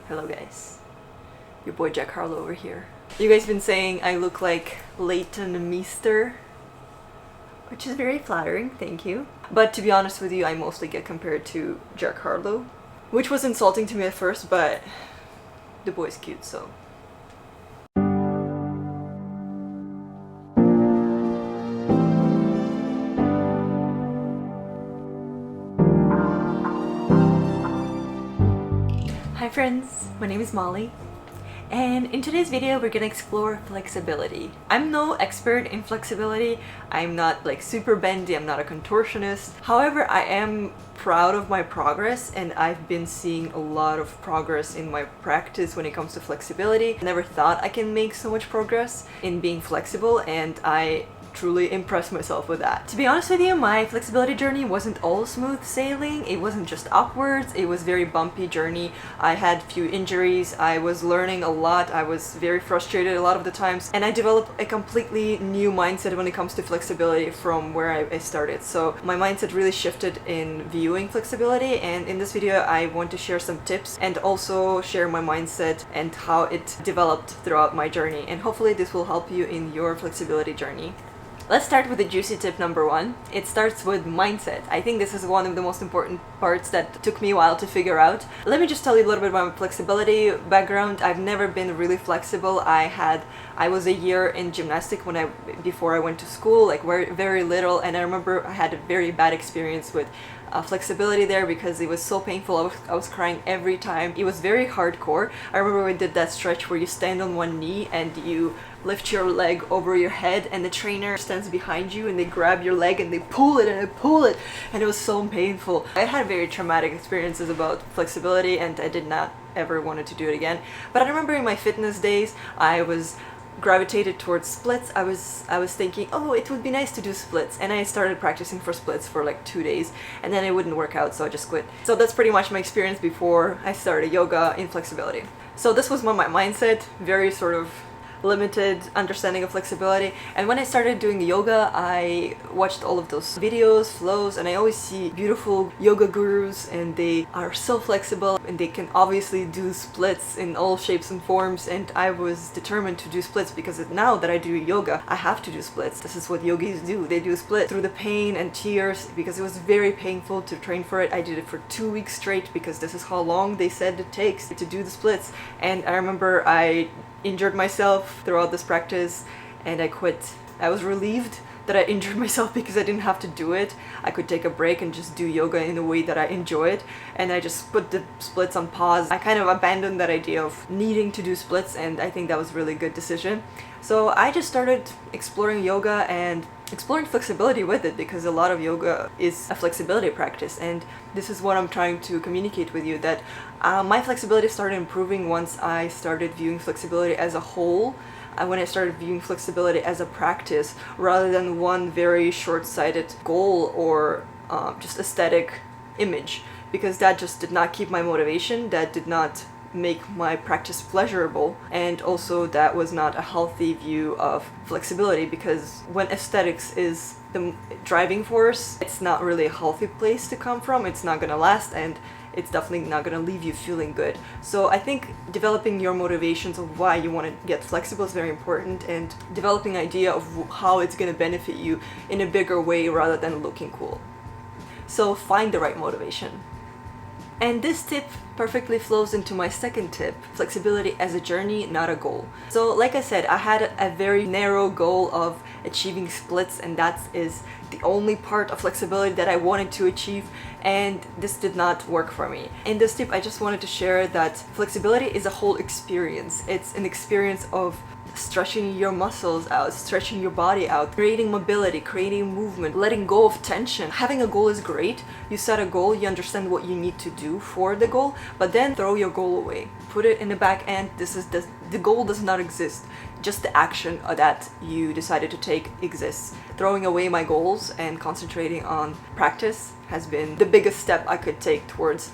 Hello guys, your boy Jack Harlow over here. You guys been saying I look like Leighton Meester, which is very flattering, thank you. But to be honest with you, I mostly get compared to Jack Harlow, which was insulting to me at first, but the boy's cute, so. Hi friends, my name is Molly, and in today's video we're gonna explore flexibility. I'm no expert in flexibility, I'm not like super bendy, I'm not a contortionist. However, I am proud of my progress and I've been seeing a lot of progress in my practice when it comes to flexibility. I never thought I can make so much progress in being flexible, and I truly impressed myself with that. To be honest with you, my flexibility journey wasn't all smooth sailing. It wasn't just upwards, it was very bumpy journey. I had few injuries, I was learning a lot, I was very frustrated a lot of the times, and I developed a completely new mindset when it comes to flexibility from where I started. So my mindset really shifted in viewing flexibility, and in this video I want to share some tips and also share my mindset and how it developed throughout my journey, and hopefully this will help you in your flexibility journey. Let's start with the juicy tip number one. It starts with mindset. I think this is one of the most important parts that took me a while to figure out. Let me just tell you a little bit about my flexibility background. I've never been really flexible. I was a year in gymnastics before I went to school, like very little, and I remember I had a very bad experience with flexibility there because it was so painful. I was crying every time. It was very hardcore. I remember we did that stretch where you stand on one knee and you lift your leg over your head and the trainer stands behind you and they grab your leg and they pull it and I pull it, and it was so painful. I had very traumatic experiences about flexibility and I did not ever wanted to do it again. But I remember in my fitness days I was gravitated towards splits. I was thinking, oh, it would be nice to do splits, and I started practicing for splits for like 2 days, and then it wouldn't work out, so I just quit. So that's pretty much my experience before I started yoga in flexibility. So this was my mindset, very sort of limited understanding of flexibility. And when I started doing yoga, I watched all of those videos, flows, and I always see beautiful yoga gurus and they are so flexible and they can obviously do splits in all shapes and forms, and I was determined to do splits because now that I do yoga, I have to do splits. This is what yogis do. They do split through the pain and tears because it was very painful to train for it. I did it for 2 weeks straight because this is how long they said it takes to do the splits, and I remember I injured myself throughout this practice and I quit. I was relieved that I injured myself because I didn't have to do it. I could take a break and just do yoga in a way that I enjoy it, and I just put the splits on pause. I kind of abandoned that idea of needing to do splits, and I think that was a really good decision. So I just started exploring yoga and exploring flexibility with it because a lot of yoga is a flexibility practice, and this is what I'm trying to communicate with you, that my flexibility started improving once I started viewing flexibility as a whole, when I started viewing flexibility as a practice rather than one very short-sighted goal or just aesthetic image, because that just did not keep my motivation, that did not make my practice pleasurable, and also that was not a healthy view of flexibility, because when aesthetics is the driving force, it's not really a healthy place to come from. It's not gonna last, and it's definitely not gonna leave you feeling good. So I think developing your motivations of why you want to get flexible is very important, and developing an idea of how it's gonna benefit you in a bigger way rather than looking cool. So find the right motivation. And this tip perfectly flows into my second tip, flexibility as a journey, not a goal. So like I said, I had a very narrow goal of achieving splits, and that is the only part of flexibility that I wanted to achieve, and this did not work for me. In this tip, I just wanted to share that flexibility is a whole experience. It's an experience of stretching your muscles out, stretching your body out, creating mobility, creating movement, letting go of tension. Having a goal is great. You set a goal, you understand what you need to do for the goal, but then throw your goal away. Put it in the back end. The goal does not exist. Just the action that you decided to take exists. Throwing away my goals and concentrating on practice has been the biggest step I could take towards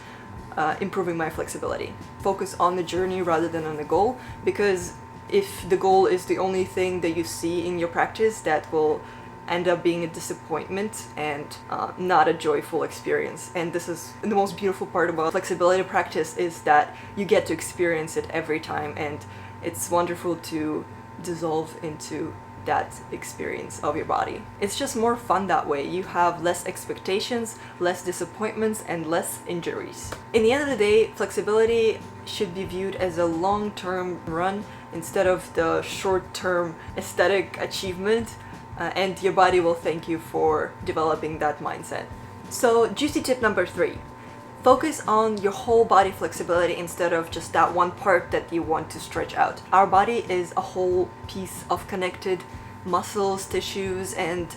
improving my flexibility. Focus on the journey rather than on the goal, because if the goal is the only thing that you see in your practice, that will end up being a disappointment and not a joyful experience. And this is the most beautiful part about flexibility practice, is that you get to experience it every time, and it's wonderful to dissolve into that experience of your body. It's just more fun that way. You have less expectations, less disappointments, and less injuries. In the end of the day, flexibility should be viewed as a long-term run instead of the short-term aesthetic achievement, and your body will thank you for developing that mindset. So, juicy tip number 3. Focus on your whole body flexibility instead of just that one part that you want to stretch out. Our body is a whole piece of connected muscles, tissues, and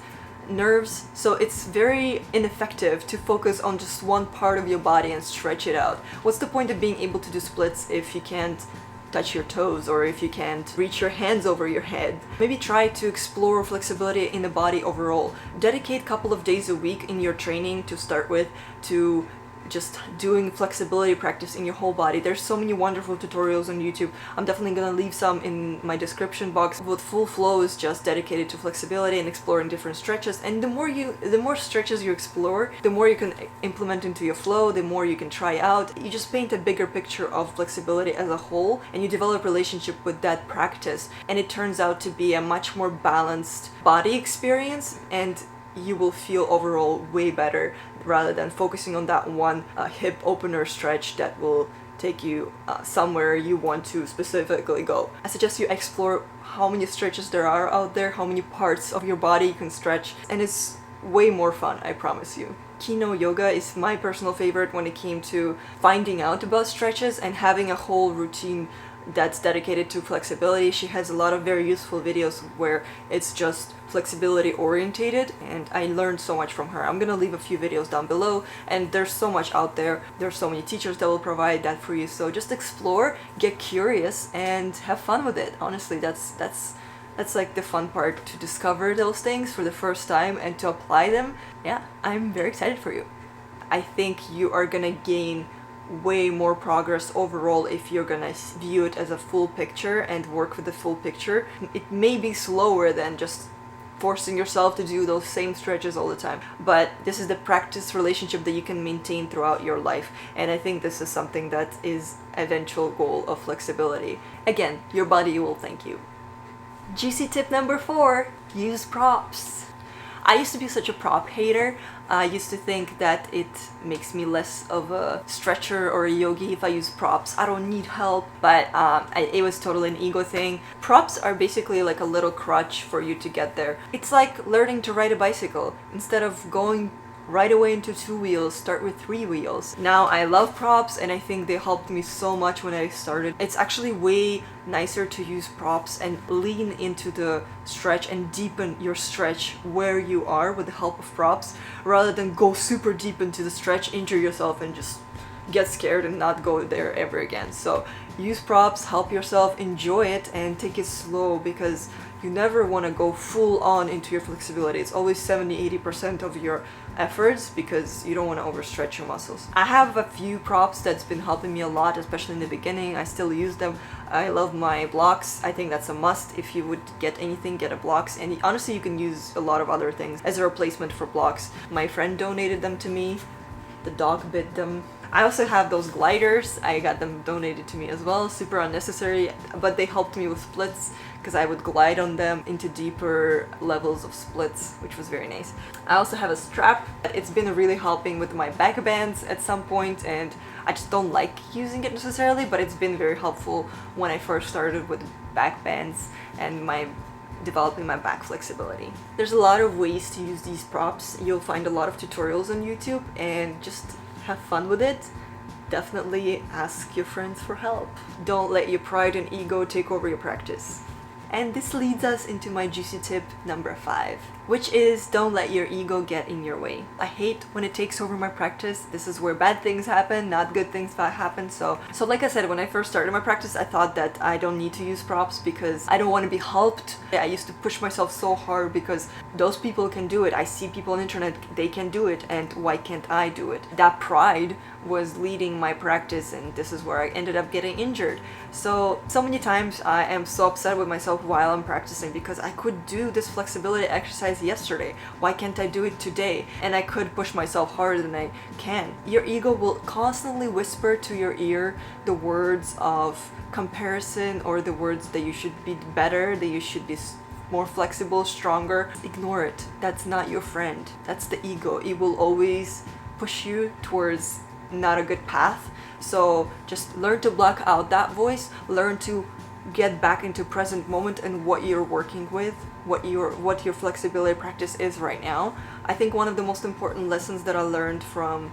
nerves, so it's very ineffective to focus on just one part of your body and stretch it out. What's the point of being able to do splits if you can't touch your toes, or if you can't reach your hands over your head? Maybe try to explore flexibility in the body overall. Dedicate a couple of days a week in your training to start with to just doing flexibility practice in your whole body. There's so many wonderful tutorials on YouTube. I'm definitely gonna leave some in my description box. With Full Flow is just dedicated to flexibility and exploring different stretches. And the more stretches you explore, the more you can implement into your flow, the more you can try out. You just paint a bigger picture of flexibility as a whole, and you develop a relationship with that practice. And it turns out to be a much more balanced body experience, and you will feel overall way better rather than focusing on that one hip opener stretch that will take you somewhere you want to specifically go. I suggest you explore how many stretches there are out there, how many parts of your body you can stretch, and it's way more fun, I promise you. Kino yoga is my personal favorite when it came to finding out about stretches and having a whole routine that's dedicated to flexibility. She has a lot of very useful videos where it's just flexibility orientated, and I learned so much from her. I'm gonna leave a few videos down below, and there's so much out there. There's so many teachers that will provide that for you, so just explore, get curious, and have fun with it. Honestly, that's like the fun part, to discover those things for the first time and to apply them. Yeah, I'm very excited for you. I think you are gonna gain way more progress overall if you're gonna view it as a full picture and work with the full picture. It may be slower than just forcing yourself to do those same stretches all the time, but this is the practice relationship that you can maintain throughout your life, and I think this is something that is eventual goal of flexibility. Again, your body will thank you. Juicy tip number 4, use props. I used to be such a prop hater. I used to think that it makes me less of a stretcher or a yogi if I use props. I don't need help, but it was totally an ego thing. Props are basically like a little crutch for you to get there. It's like learning to ride a bicycle. Instead of going right away into 2 wheels, start with 3 wheels. Now I love props, and I think they helped me so much when I started. It's actually way nicer to use props and lean into the stretch and deepen your stretch where you are with the help of props, rather than go super deep into the stretch, injure yourself, and just get scared and not go there ever again. So use props, help yourself, enjoy it, and take it slow, because you never want to go full on into your flexibility. It's always 70-80% of your efforts, because you don't want to overstretch your muscles. I have a few props that's been helping me a lot, especially in the beginning. I still use them. I love my blocks. I think that's a must. If you would get anything, get a blocks. And honestly, you can use a lot of other things as a replacement for blocks. My friend donated them to me. The dog bit them. I also have those gliders. I got them donated to me as well. Super unnecessary, but they helped me with splits, because I would glide on them into deeper levels of splits, which was very nice. I also have a strap. It's been really helping with my back bands at some point, and I just don't like using it necessarily, but it's been very helpful when I first started with back bands and developing my back flexibility. There's a lot of ways to use these props. You'll find a lot of tutorials on YouTube, and just have fun with it. Definitely ask your friends for help. Don't let your pride and ego take over your practice. And this leads us into my juicy tip number 5, which is don't let your ego get in your way. I hate when it takes over my practice. This is where bad things happen, not good things happen. So like I said, when I first started my practice, I thought that I don't need to use props because I don't want to be helped. I used to push myself so hard because those people can do it. I see people on the internet, they can do it, and why can't I do it? That pride was leading my practice, and this is where I ended up getting injured. So many times I am so upset with myself while I'm practicing, because I could do this flexibility exercise exercise yesterday? Why can't I do it today? And I could push myself harder than I can. Your ego will constantly whisper to your ear the words of comparison, or the words that you should be better, that you should be more flexible, stronger. Ignore it. That's not your friend. That's the ego. It will always push you towards not a good path. So just learn to block out that voice. Learn to get back into present moment and what you're working with, what your flexibility practice is right now. I think one of the most important lessons that I learned from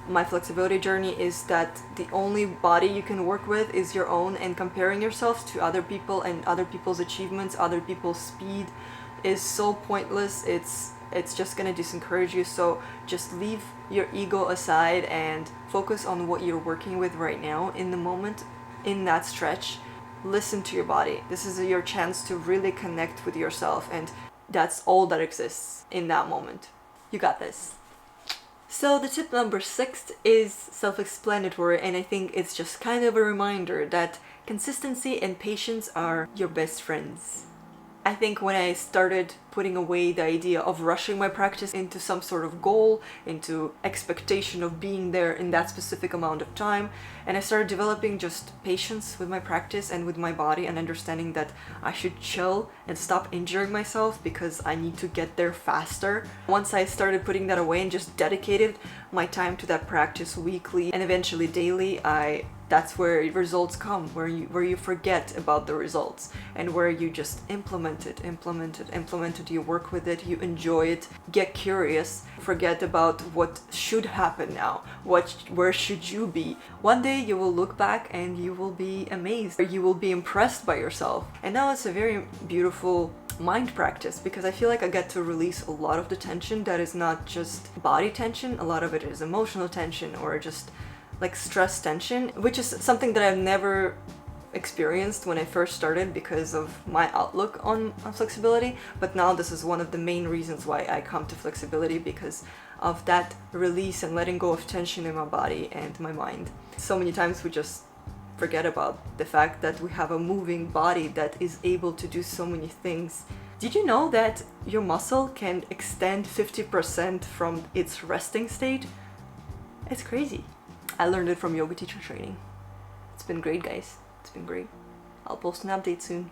my flexibility journey is that the only body you can work with is your own, and comparing yourself to other people and other people's achievements, other people's speed is so pointless. It's just gonna disencourage you. So just leave your ego aside and focus on what you're working with right now in the moment, in that stretch. Listen to your body. This is your chance to really connect with yourself, and that's all that exists in that moment. You got this. So the tip number 6 is self-explanatory, and I think it's just kind of a reminder that consistency and patience are your best friends. I think when I started putting away the idea of rushing my practice into some sort of goal, into expectation of being there in that specific amount of time, and I started developing just patience with my practice and with my body, and understanding that I should chill and stop injuring myself because I need to get there faster. Once I started putting that away and just dedicated my time to that practice weekly and eventually daily, that's where results come, where you forget about the results, and where you just implement it, you work with it, you enjoy it, get curious, forget about what should happen now, where should you be. One day you will look back and you will be amazed, or you will be impressed by yourself. And now it's a very beautiful mind practice, because I feel like I get to release a lot of the tension that is not just body tension. A lot of it is emotional tension, or just like stress tension, which is something that I've never experienced when I first started because of my outlook on flexibility. But now this is one of the main reasons why I come to flexibility, because of that release and letting go of tension in my body and my mind. So many times we just forget about the fact that we have a moving body that is able to do so many things. Did you know that your muscle can extend 50% from its resting state? It's crazy. I learned it from yoga teacher training. It's been great, guys. It's been great. I'll post an update soon.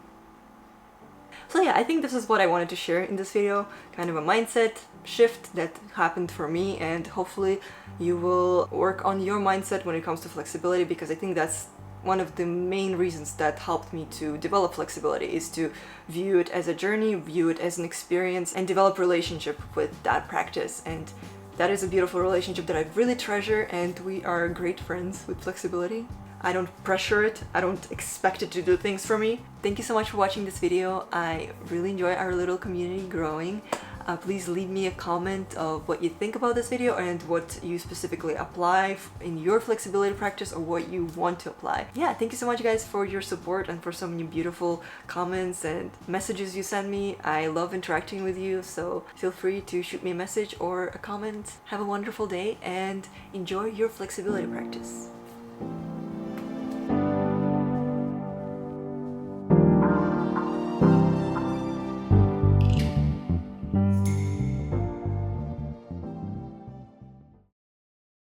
So yeah, I think this is what I wanted to share in this video. Kind of a mindset shift that happened for me, and hopefully you will work on your mindset when it comes to flexibility, because I think that's one of the main reasons that helped me to develop flexibility, is to view it as a journey, view it as an experience, and develop relationship with that practice. And that is a beautiful relationship that I really treasure, and we are great friends with flexibility. I don't pressure it, I don't expect it to do things for me. Thank you so much for watching this video. I really enjoy our little community growing. Please leave me a comment of what you think about this video and what you specifically apply in your flexibility practice, or what you want to apply. Yeah, thank you so much guys for your support and for so many beautiful comments and messages you send me. I love interacting with you, so feel free to shoot me a message or a comment. Have a wonderful day and enjoy your flexibility practice.